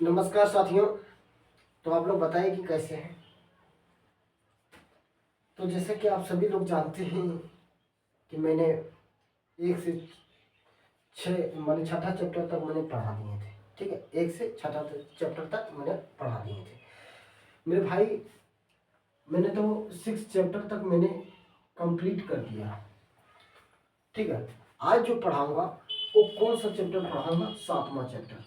नमस्कार साथियों। तो आप लोग बताएं कि कैसे हैं। तो जैसे कि आप सभी लोग जानते हैं कि मैंने 1 से 6 माने छठा चैप्टर तक मैंने पढ़ा दिए थे। ठीक है, 1 से 6 चैप्टर तक मैंने पढ़ा दिए थे मेरे भाई। मैंने तो 6 चैप्टर तक मैंने कंप्लीट कर दिया। ठीक है, आज जो पढ़ाऊंगा वो कौन सा चैप्टर पढ़ाऊंगा? 7वां चैप्टर।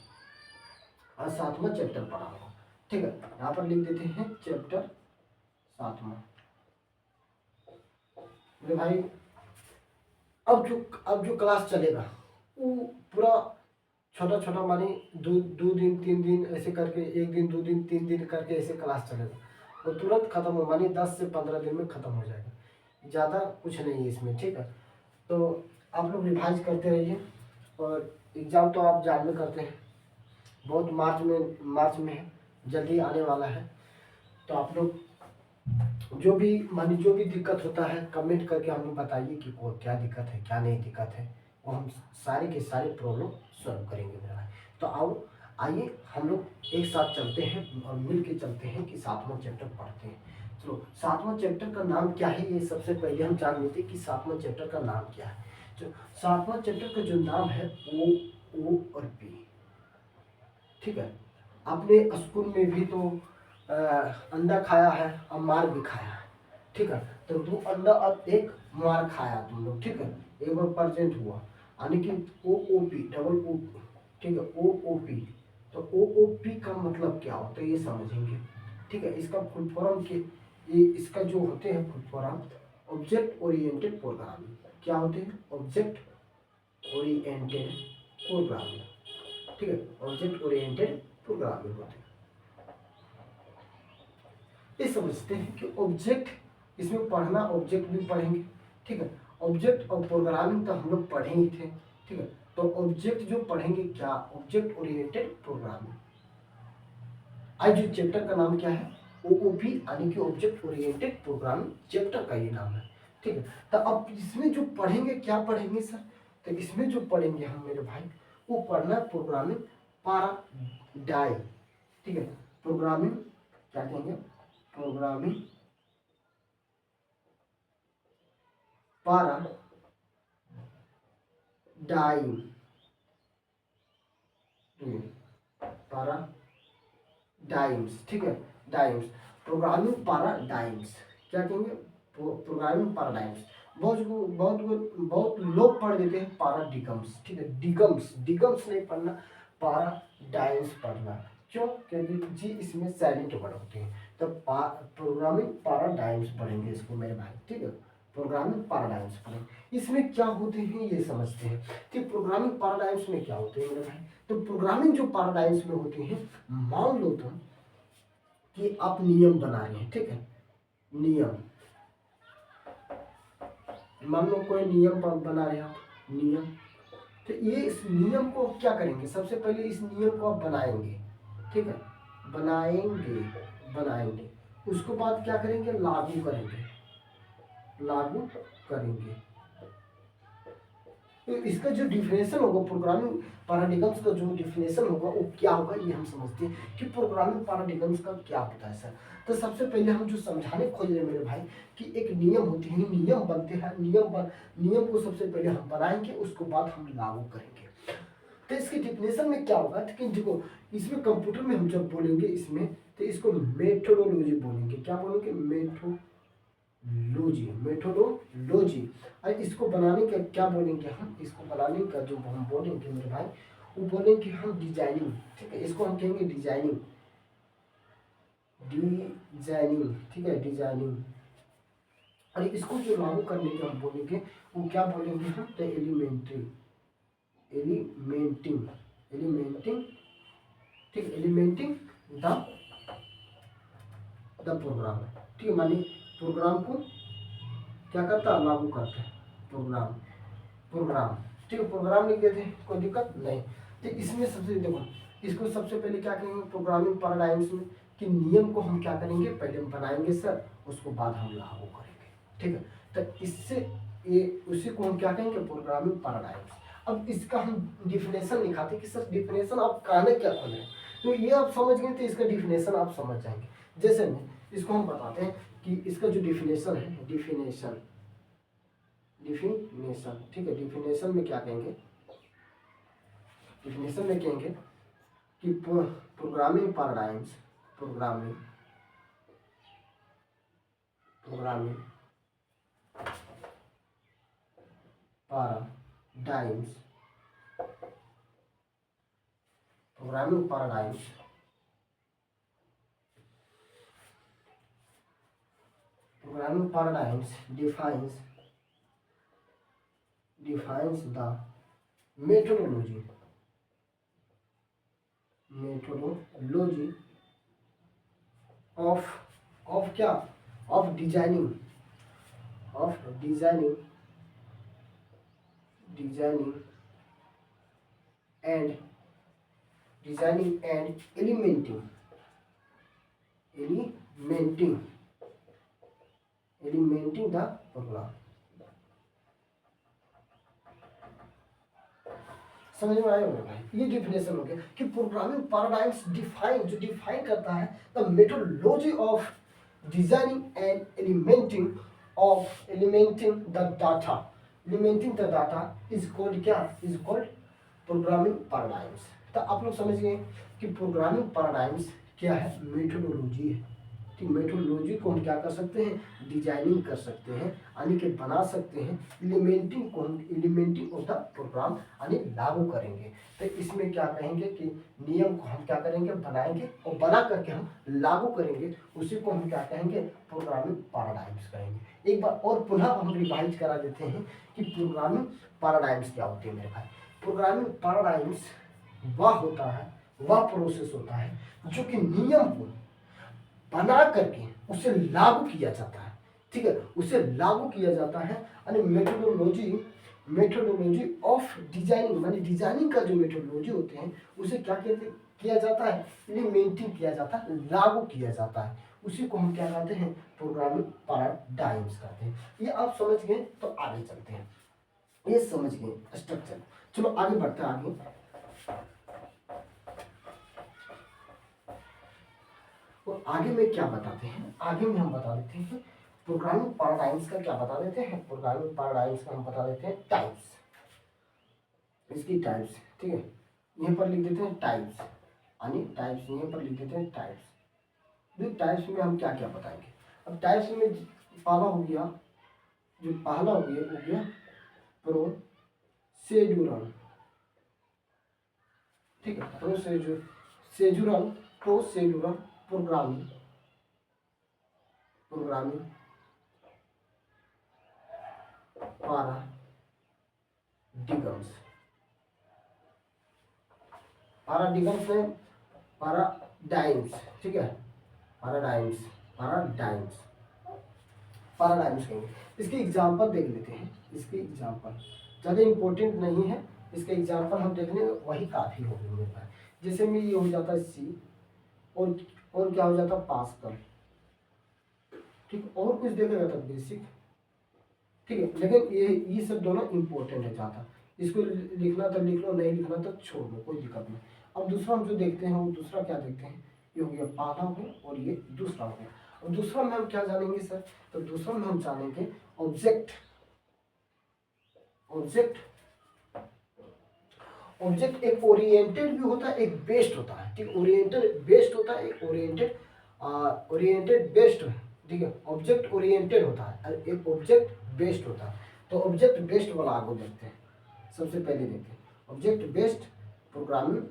आज 7वां चैप्टर पढ़ाऊंगा। ठीक है, यहाँ पर लिख देते हैं चैप्टर 7वां। मेरे भाई अब जो क्लास चलेगा वो पूरा छोटा छोटा माने दो दो दिन 3 दिन ऐसे करके, 1 दिन 2 दिन 3 दिन करके ऐसे क्लास चलेगा। और तुरंत खत्म हो माने 10 से 15 दिन में खत्म हो जाएगा। ज़्यादा कुछ नहीं है इसमें। ठीक है, तो आप लोग रिवाइज करते रहिए। और एग्ज़ाम तो आप जान में करते हैं, बहुत मार्च में है, जल्दी आने वाला है। तो आप लोग जो भी दिक्कत होता है कमेंट करके हमें बताइए कि वो क्या दिक्कत है, क्या नहीं दिक्कत है। वो हम सारे के सारे प्रॉब्लम सॉल्व करेंगे मेरा भाई। तो आओ, आइए हम लोग एक साथ चलते हैं और मिल के चलते हैं कि 7वां चैप्टर पढ़ते हैं। चलो, 7वां चैप्टर का नाम क्या है ये सबसे पहले हम जान लेते हैं कि 7वां चैप्टर का नाम क्या है। जो 7वां चैप्टर का जो नाम है ओ और पी। ठीक है, आपने स्कूल में भी तो अंडा खाया है और मार भी खाया है। ठीक है, तो 2 अंडा और 1 मार खाया तुम लोग। ठीक है, एक बार प्रेजेंट हुआ यानी कि ओ ओ पी डबल ओ। ठीक है, ओ ओ पी। तो ओ ओ पी का मतलब क्या होता है ये समझेंगे। ठीक है, इसका फुल फॉर्म के ये इसका जो होते हैं full form object oriented programming. क्या होते हैं? Object oriented programming. ठीक है, ऑब्जेक्ट ओरिएंटेड प्रोग्रामिंग होते हैं। ये समझते हैं कि ऑब्जेक्ट इसमें पढ़ना, ऑब्जेक्ट भी पढ़ेंगे। ठीक है, ऑब्जेक्ट और प्रोग्रामिंग तो हम लोग पढ़े ही थे। ठीक है, तो ऑब्जेक्ट जो पढ़ेंगे क्या? Object oriented programming. आज जो चैप्टर का नाम क्या है? ओओपी यानी कि ऑब्जेक्ट ओरिएंटेड प्रोग्रामिंग चैप्टर का ये नाम है। ठीक है, तो अब इसमें जो पढ़ेंगे क्या पढ़ेंगे सर? तो इसमें जो पढ़ेंगे हम मेरे भाई वो पढ़ना प्रोग्रामिंग पैराडाइम। ठीक है, प्रोग्रामिंग क्या कहेंगे? Programming paradigm. पैराडाइम्स। ठीक है, डाइम्स, प्रोग्रामिंग पैराडाइम्स। क्या कहेंगे? Programming paradigms. बहुत लोग पढ़ देते हैं पैराडिगम्स। ठीक है, डिगम्स डिगम्स नहीं पढ़ना, पैराडाइम्स पढ़ना। क्यों? क्योंकि जी इसमें साइलेंट वर्ड होते हैं। तो प्रोग्रामिंग पैराडाइम्स पढ़ेंगे इसको मेरे भाई। ठीक है, प्रोग्रामिंग पैराडाइम्स पढ़ेंगे। इसमें क्या होते हैं ये समझते हैं कि प्रोग्रामिंग पैराडाइम्स में क्या होते हैं मेरे भाई। तो प्रोग्रामिंग जो पैराडाइम्स में होते हैं, मान लो तुम कि आप नियम बना रहे हैं। ठीक है, नियम, मान लो कोई नियम बना रहे हैं आप, नियम। तो ये इस नियम को क्या करेंगे? सबसे पहले इस नियम को आप बनाएंगे। ठीक है, बनाएंगे बनाएंगे उसके बाद क्या करेंगे? लागू करेंगे, लागू करेंगे। तो इसका जो डिफिनेशन होगा, प्रोग्रामिंग पैराडिगम्स का जो डिफिनेशन होगा वो क्या होगा ये हम समझते हैं कि प्रोग्रामिंग पैराडिगम्स का क्या होता है सर। तो सबसे पहले हम जो समझाने खोज रहे हैं मेरे भाई कि एक नियम होते हैं, नियम बनते हैं, नियम को सबसे पहले हम बनाएंगे, उसके बाद हम लागू करेंगे। तो इसके डिफिनेशन में क्या होगा कि देखो, इसमें कंप्यूटर में हम जब बोलेंगे इसमें, तो इसको मेथोडोलॉजी बोलेंगे। क्या बोलेंगे? मेथोडोलॉजी। और इसको बनाने का क्या बोलेंगे हम? इसको बनाने का जो हम बोलेंगे मेरे भाई वो बोलेंगे हम डिजाइनिंग। ठीक है, इसको हम कहेंगे डिजाइनिंग। ठीक है, डिजाइनिंग। और इसको जो लागू करने के हम बोलेंगे वो क्या बोलेंगे हम? तो एलिमेंटिंग। ठीक है, एलिमेंटिंग द प्रोग्राम। ठीक है, मानी प्रोग्राम को क्या करता है? लागू करता है। प्रोग्राम। ठीक है, प्रोग्राम लिख देते हैं, कोई दिक्कत नहीं। तो इसमें सबसे देखो, इसको सबसे पहले क्या करेंगे प्रोग्रामिंग पैराडाइम्स में कि नियम को हम क्या करेंगे? पहले हम बनाएंगे सर, उसको बाद हम लागू करेंगे। ठीक है, तो इससे ये उसी को हम क्या कहेंगे? Programming paradigms. अब इसका हम डिफिनेशन लिखाते हैं कि सर डिफिनेशन आप कहने क्या खोल रहे हैं। तो ये आप समझ गए तो इसका डिफिनेशन आप समझ जाएंगे। जैसे में इसको हम बताते हैं कि इसका जो डिफिनेशन है, डिफिनेशन डिफिनेशन ठीक है, डिफिनेशन में क्या कहेंगे, डिफिनेशन में कहेंगे कि programming paradigms, programming programming paradigms, programming paradigms programming paradigms defines the methodology of क्या, of designing and elementing the program। समझ में आया होगा भाई, ये डिफिनेशन हो गया कि प्रोग्रामिंग पैराडाइम्स डिफाइन करता है the methodology of designing and implementing the data is called क्या, इज कॉल्ड प्रोग्रामिंग पैराडाइम्स। तो आप लोग समझ गए कि प्रोग्रामिंग पैराडाइम्स क्या है, मेथोडोलॉजी है। ठीक, मेथोडोलॉजी को हम क्या कर सकते हैं, डिजाइनिंग कर सकते हैं, यानी कि बना सकते हैं। इलिमेंटिंग ऑफ द प्रोग्राम यानी लागू करेंगे। तो इसमें क्या कहेंगे कि नियम को हम क्या करेंगे, बनाएंगे और बना करके हम लागू करेंगे, उसी को हम क्या कहेंगे, प्रोग्रामिंग पैराडाइम्स कहेंगे। एक बार और पुनः हम रिवाइज करा देते हैं कि प्रोग्रामिंग पैराडाइम्स क्या होती है मेरे भाई। प्रोग्रामिंग पैराडाइम्स वह प्रोसेस होता है जो कि नियम को बना करके उसे लागू किया जाता है। ठीक है, उसे लागू किया जाता है यानी मेथोडोलॉजी ऑफ डिजाइनिंग, मानी डिजाइनिंग का जो मेथोडोलॉजी होते हैं उसे क्या कहते किया जाता है, इम्प्लीमेंटिंग किया जाता है, लागू किया जाता है, उसी को हम क्या कहते हैं, प्रोग्रामिंग पैराडाइम्स कहते हैं। ये आप समझ गए तो आगे चलते हैं, ये समझ गए स्ट्रक्चर। चलो आगे बढ़ते हैं। आगे और आगे में क्या बताते हैं, आगे में हम बता देते हैं प्रोग्रामिंग पैराडाइम्स का क्या बता देते हैं, प्रोग्रामिंग पैराडाइम्स का हम बता देते हैं टाइप्स, इसकी टाइप्स। ठीक है, यहीं पर लिख देते हैं टाइप्स, यानी टाइप्स यहीं पर लिख देते हैं टाइप्स। तो टाइप्स में हम क्या क्या बताएंगे। अब टाइप्स में पहला हो गया, जो पहला हो गया प्रोसीड्यूरल। ठीक है, प्रोसीड्यूरल प्रोग्रामिंग पैराडिगम्स में पैराडाइम्स। ठीक है, पैराडाइम्स कहेंगे। इसके एग्जांपल देख लेते हैं, इसके एग्जांपल ज़्यादा इम्पोर्टेंट नहीं है, इसके एग्जांपल हम देखने वही काफ़ी हो गए मेरे पास। जैसे में ये हो जाता है सी, और क्या हो जाता है पास्कल। ठीक, और कुछ देखेगा तो बेसिक। ठीक है, लेकिन ये सब दोनों इम्पोर्टेंट है ज़्यादा, इसको लिखना तो लिख लो, नहीं लिखना तो छोड़ दो, कोई दिक्कत नहीं। अब दूसरा हम जो देखते हैं वो दूसरा क्या देखते हैं, ये हो गया पहला हो गया और ये दूसरा हो गया। अब दूसरा में हम क्या जानेंगे सर, तो दूसरा में हम जानेंगे ऑब्जेक्ट एक ओरिएंटेड भी होता है, एक बेस्ड होता है। ठीक, ओरिएंटेड बेस्ड होता है, एक ओरिएंटेड बेस्ड। ठीक है, ऑब्जेक्ट ओरिएंटेड होता है, एक ऑब्जेक्ट बेस्ड होता है। तो ऑब्जेक्ट बेस्ड वाला आगे देखते हैं, सबसे पहले देखते हैं ऑब्जेक्ट बेस्ड प्रोग्रामिंग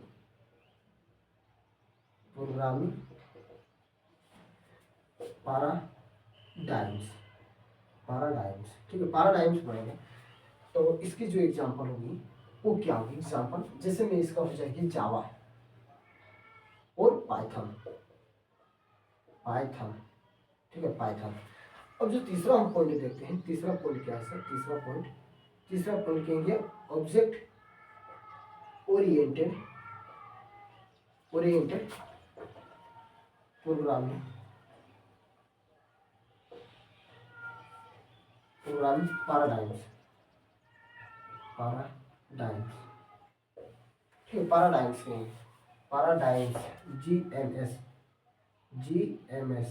पैराडाइम्स। ठीक है, पैराडाइम्स पढ़ेंगे तो इसकी जो एग्जांपल होगी वो क्या होगी, एग्जांपल जैसे में इसका हो जाएगी जावा और पाइथन। ठीक है, पाइथन। अब जो तीसरा हम पॉइंट देखते हैं, तीसरा पॉइंट क्या है सर, तीसरा पॉइंट कहेंगे ऑब्जेक्ट ओरिएंटेड प्रोग्रामिंग पैराडाइम्स। ठीक है, पैराडाइम्स कहेंगे, पैराडाइम्स, GMS, GMS,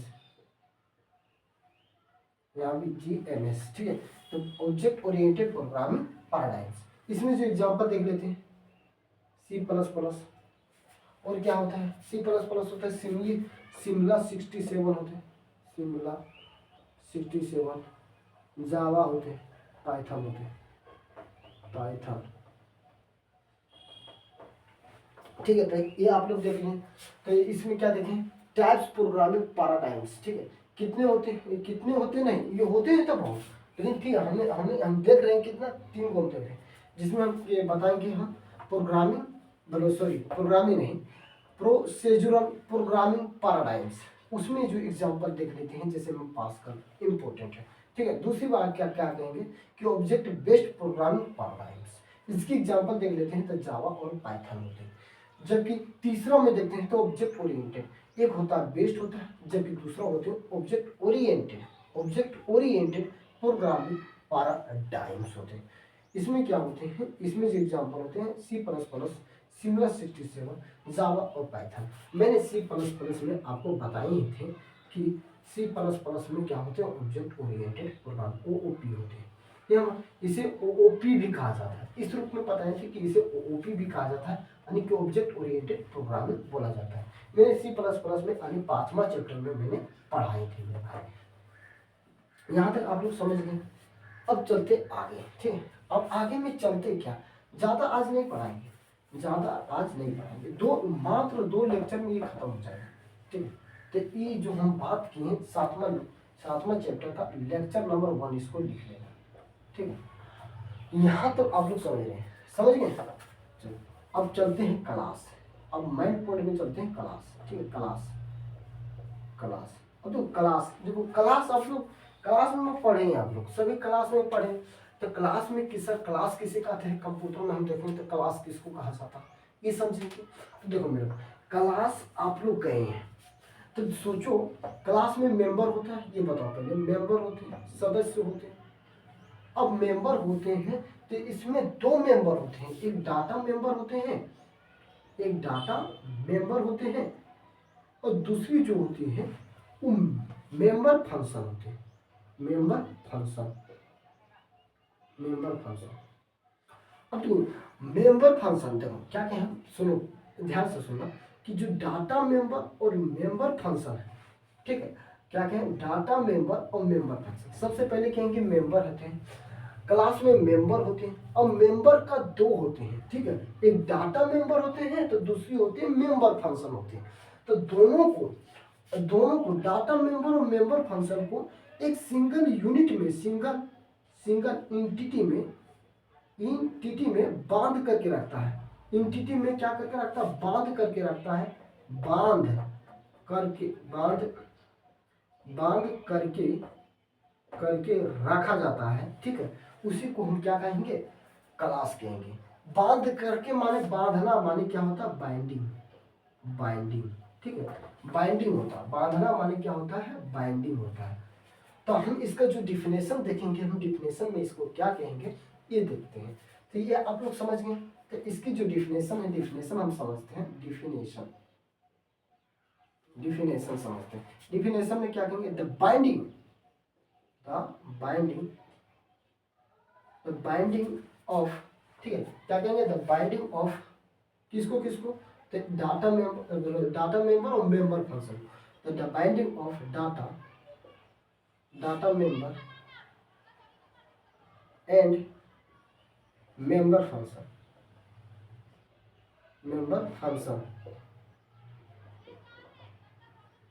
यहाँ भी GMS, ठीक है। तो ऑब्जेक्ट ओरिएंटेड प्रोग्रामिंग पैराडाइम्स, इसमें जो एग्जांपल देख लेते हैं, C++, और क्या होता है, C++ होता है सिमला 67 होते हैं, सिमला 67, जावा होते हैं, पाइथन होते हैं, पाइथन, ठीक है। तो ये आप लोग देख लें। तो इसमें क्या देखें, टाइप्स प्रोग्रामिंग पैराडाइम्स, ठीक है। कितने होते हैं, कितने होते नहीं, ये होते हैं तब बहुत, लेकिन ठीक है, हम देख रहे हैं कितना, 3 को हम देख रहे हैं, जिसमें हम ये बताएंगे हम प्रोग्रामिंग, प्रोग्रामिंग नहीं, प्रोसीजरल प्रोग्रामिंग पैराडाइम्स, उसमें जो एग्जांपल देख लेते हैं, जैसे हम पास कर इम्पोर्टेंट है, ठीक है। दूसरी बात क्या क्या कहेंगे कि ऑब्जेक्ट बेस्ड प्रोग्रामिंग पैराडाइम्स, इसकी एग्जांपल देख लेते हैं, तो जावा और पाइथन होते हैं। जबकि तीसरा में देखते हैं तो ऑब्जेक्ट ओरिएंटेड, एक होता है बेस्ड होता है, जबकि दूसरा होते हैं ऑब्जेक्ट ओरिएंटेड प्रोग्रामिंग पैराडाइम्स होते हैं। इसमें क्या होते हैं, इसमें जो एग्जांपल होते हैं C++, सिमला 67, जावा और पाइथन। मैंने C++ में आपको बताए ही थे कि C++ में क्या होते हैं, ऑब्जेक्ट ओरिएंटेड प्रोग्राम, OOP होते हैं, या इसे OOP भी कहा जाता है। इस रूप में पता है कि इसे OOP भी कहा जाता है, यानी कि ऑब्जेक्ट ओरिएंटेड प्रोग्रामिंग बोला जाता है। मैंने C++ में यानी 5वां चैप्टर में मैंने पढ़ाई थी मेरे भाई, यहाँ तक आप लोग समझ गए। अब चलते आगे, ठीक है। अब आगे में चलते क्या, ज़्यादा आज नहीं पढ़ाएंगे, मात्र 2 लेक्चर में ये खत्म हो जाएगा, ठीक है। तो ये जो हम बात किए सातवां चैप्टर का लेक्चर नंबर 1, इसको लिख लेना, ठीक है। यहाँ तक आप लोग समझ रहे हैं, समझ गए। चलो अब चलते हैं क्लास, अब मेन पॉइंट में चलते हैं क्लास, ठीक है। क्लास अब तो क्लास देखो, क्लास आप लोग क्लास में पढ़े, आप लोग सभी क्लास में पढ़े। तो क्लास में क्लास किसे कहते हैं, कंप्यूटर में हम देखें तो क्लास किसको कहा जाता है, ये समझेंगे। तो देखो मेरे क्लास आप लोग गए हैं, तो सोचो क्लास में मेंबर होता है, ये बताओ पहले, मेंबर होते हैं, सदस्य होते हैं। अब मेंबर होते हैं तो इसमें 2 मेंबर होते हैं, एक डाटा मेंबर होते हैं, और दूसरी जो होती है वो मेंबर फंक्शन होते हैं, मेंबर फंक्शन। अब देखो मेंबर फंक्शन, देखो क्या क्या है, सुनो ध्यान से सुनना, कि जो डाटा मेंबर और मेंबर फंक्शन है, ठीक है। क्या क्या है, डाटा मेंबर और मेंबर फंक्शन। सबसे पहले कहेंगे मेंबर होते हैं, क्लास में मेंबर होते हैं, और मेंबर का 2 होते हैं, ठीक है। एक डाटा मेंबर होते हैं, तो दूसरी होती है मेंबर फंक्शन होती है। तो दोनों को डाटा मेंबर और मेंबर फंक्शन को एक सिंगल यूनिट में, सिंगल इंटिटी में बांध करके रखता है। इंटिटी में क्या करके रखता है, बांध करके रखता है, बांध करके रखा जाता है, ठीक है। उसी को हम क्या कहेंगे, क्लास कहेंगे। बांध करके माने बांधना, माने क्या होता है, बाइंडिंग, ठीक है। बाइंडिंग होता है, बांधना माने क्या होता है, बाइंडिंग होता है। तो हम इसका जो डिफिनेशन देखेंगे, हम डिफिनेशन में इसको क्या कहेंगे ये देखते हैं। तो ये आप लोग समझ गए। तो इसकी जो डिफिनेशन है, डिफिनेशन हम समझते हैं, डिफिनेशन समझते हैं। डिफिनेशन में क्या कहेंगे, द बाइंडिंग ऑफ, ठीक है। क्या कहेंगे, द बाइंडिंग ऑफ किसको डाटा मेंबर और मेंबर फंक्शन। तो the binding of data member and member function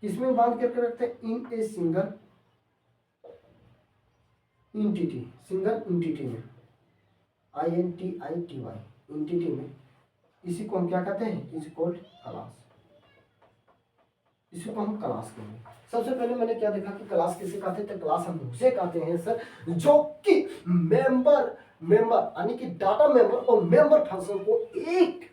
इसमें बांध करके रखते हैं इन ए सिंगल इंटिटी में, INTITY इंटिटी में। इसी को हम क्या कहते हैं, इज कॉल्ड क्लास। इसी को हम क्लास कहेंगे। सबसे पहले मैंने क्या देखा कि क्लास किसे कहते हैं, तो क्लास हम उसे कहते हैं सर जो कि मेंबर यानी कि डाटा मेंबर और मेंबर फंक्शन को एक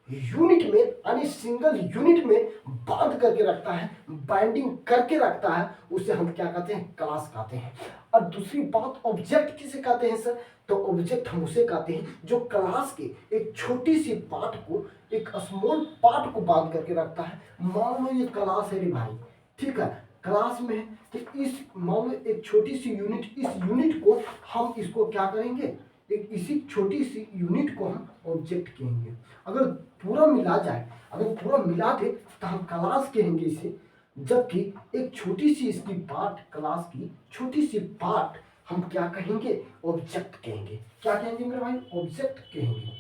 यूनिट में यानी सिंगल यूनिट में बांध बांध करके रखता है, बाइंडिंग करके रखता है, उसे हम क्या कहते हैं, क्लास कहते हैं। और दूसरी बात, ऑब्जेक्ट किसे कहते हैं सर, तो ऑब्जेक्ट हम उसे कहते हैं जो क्लास के एक छोटी सी पार्ट को, एक स्मॉल पार्ट को बांध करके रखता है। मान लो ये क्लास है रे भाई, ठीक है, क्लास में है, तो इस मान लो एक छोटी सी यूनिट, इस यूनिट को हम इसको क्या करेंगे, एक इसी छोटी सी यूनिट को हम ऑब्जेक्ट कहेंगे। अगर पूरा मिला जाए, अगर पूरा मिला दे तो हम क्लास कहेंगे इसे, जबकि एक छोटी सी इसकी पार्ट, क्लास की छोटी सी पार्ट हम क्या कहेंगे, ऑब्जेक्ट कहेंगे। क्या कहेंगे मेरे भाई, ऑब्जेक्ट कहेंगे।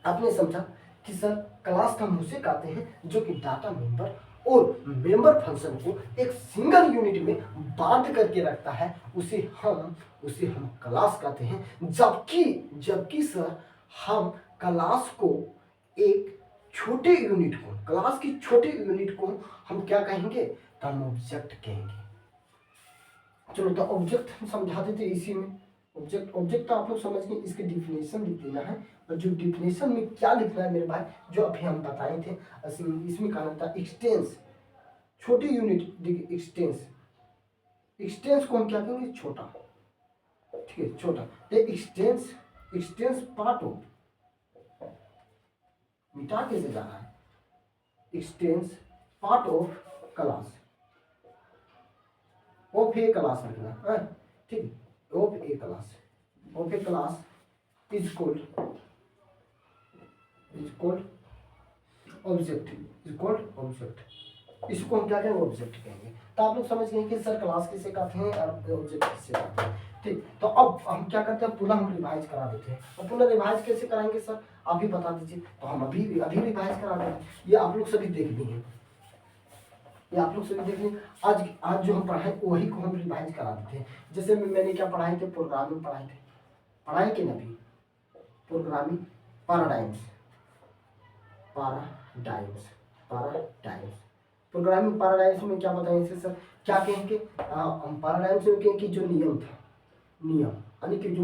आपने समझा कि सर क्लास हम उसे कहते हैं जो कि डाटा मेंबर और मेंबर फंक्शन को एक सिंगल यूनिट में बांध करके रखता है, उसे हम क्लास कहते हैं। जबकि जबकि सर हम क्लास को एक छोटे यूनिट को, क्लास की छोटे यूनिट को हम क्या कहेंगे, तो हम ऑब्जेक्ट कहेंगे। चलो तो ऑब्जेक्ट हम समझा देते इसी में। ऑब्जेक्ट तो आप लोग समझ गए, इसकी डिफिनेशन लिख देना है। और जो डिफिनेशन में क्या लिखना है मेरे भाई, जो अभी हम बताए थे, इसमें कहा था एक्सटेंस, छोटी यूनिट। देखिए एक्सटेंस को हम क्या कहेंगे, छोटा, ठीक है, छोटा। एक्सटेंस पार्ट ऑफ, मिटा कैसे जा रहा है, expanse part of class, of A class रखना है, ठीक है, of A class is called object. इसको हम क्या कहेंगे, ऑब्जेक्ट कहेंगे। तो आप लोग समझ गए कि सर क्लास किसे कहते हैं और ऑब्जेक्ट किसे कहते हैं। ठीक, तो अब हम क्या करते हैं, पुनः हम रिवाइज करा देते हैं। और पुनः रिवाइज कैसे कराएंगे सर, आप ही बता दीजिए। तो हम अभी रिवाइज करा देते हैं। ये आप लोग सभी देख लिए, ये आप लोग सभी देख लिए। आज जो हम पढ़ाए वही को हम रिवाइज करा देते हैं। जैसे मैंने क्या पढ़ाए थे, प्रोग्रामिंग पढ़ाए कि नहीं, प्रोग्रामिंग पैराडाइम्स। प्रोग्रामिंग पैराडाइम्स में क्या बताएं इसे सर, क्या कहेंगे, हम पैराडाइम्स में कहेंगे कि जो नियम था, यानी कि जो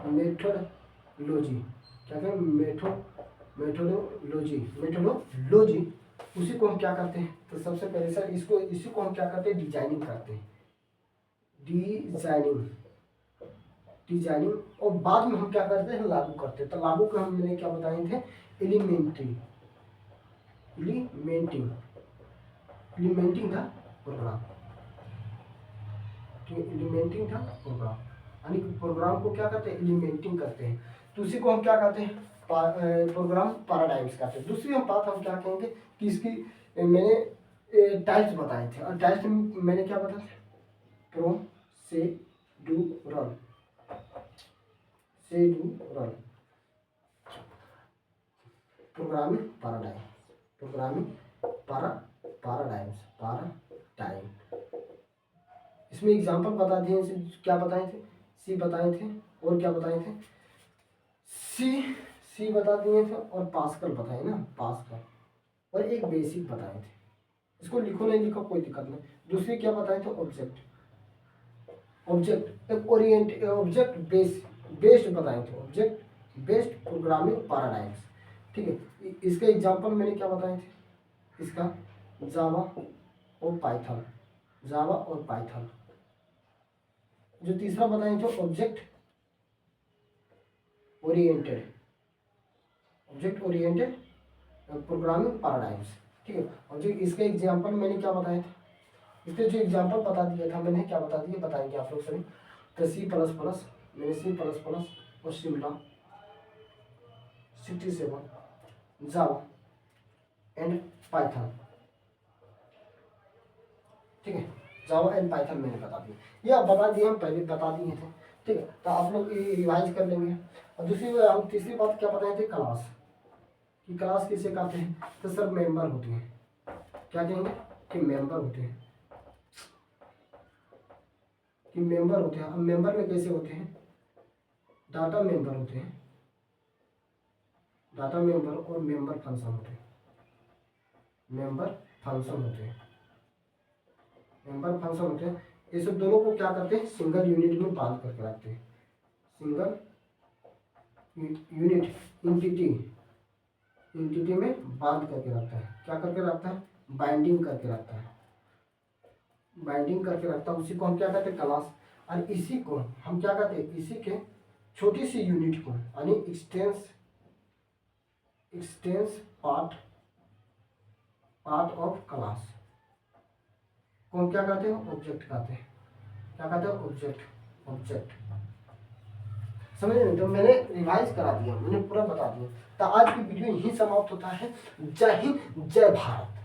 मेथोडोलॉजी, क्या कहें, मेथोडोलॉजी, उसी को हम क्या करते हैं, तो सबसे पहले सर इसी को हम क्या करते हैं, डिजाइनिंग करते हैं, डिजाइनिंग। और बाद में हम क्या करते हैं, लागू करते हैं। तो लागू का मैंने क्या बताए थे, एलिमेंटिंग था प्रोग्राम, यानी कि प्रोग्राम को क्या करते हैं, एलिमेंटिंग करते हैं। तो उसी को हम क्या कहते हैं, प्रोग्राम पैराडाइम्स कहते हैं। दूसरी हम बात हम क्या कहेंगे कि इसकी मैंने टाइप्स बताए थे, और टाइप्स में मैंने क्या बताया, प्रोसीड्यूरल, प्रोग्रामिंग पैराडाइम्स। इसमें एग्जांपल बता दिए, क्या बताए थे, सी बताए थे, और क्या बताए थे, सी बता दिए थे, और पास्कल बताए ना, पास्कल, और एक बेसिक बताए थे। इसको लिखो नहीं लिखो कोई दिक्कत नहीं। दूसरी क्या बताए थे, ऑब्जेक्ट बेस्ड बताए थे, ऑब्जेक्ट बेस्ड प्रोग्रामिंग पैराडाइम्स। ठीक है, इसके एग्जांपल मैंने क्या बताए थे, इसका जावा और पाइथन। जो तीसरा बताए थे, ऑब्जेक्ट ओरिएंटेड प्रोग्रामिंग पैराडाइम्स। ठीक है, और जो इसके एग्जांपल मैंने क्या बताए थे, इसके जो एग्जांपल बता दिया था मैंने, क्या बता दिए, बताएंगे आप लोग सभी। तो C++, और शिमला 67, जावा एंड पाइथन। ठीक है, जावा एंड पाइथन मैंने बता दिया, ये आप बता दिए, हम पहले बता दिए थे। ठीक है, तो आप लोग रिवाइज कर लेंगे। और हम तीसरी बात क्या बताए थे, क्लास कि क्लास किसे कहते हैं, तो सर मेंबर होते हैं। क्या कहेंगे कि मेंबर होते हैं, अब मेंबर में कैसे होते हैं, डाटा मेंबर होते हैं, और मेंबर फंक्शन होते हैं, ये सब दोनों को क्या करते हैं, सिंगल यूनिट में बांध करके रखते हैं, सिंगल यूनिट एंटिटी एंटिटी में बांध करके रखता है। क्या करके रखता है? बाइंडिंग करके रखता है, बाइंडिंग करके रखता है। उसी को हम क्या कहते हैं? क्लास। और इसी को हम क्या कहते हैं? इसी के छोटी सी यूनिट को यानी एक्सटेंस पार्ट ऑफ क्लास को हम क्या कहते हैं? ऑब्जेक्ट कहते हैं। क्या कहते हैं? ऑब्जेक्ट। समझ रहे? तो मैंने रिवाइज करा दिया, मैंने पूरा बता दिया। तो आज की वीडियो यही समाप्त होता है। जय हिंद, जय भारत।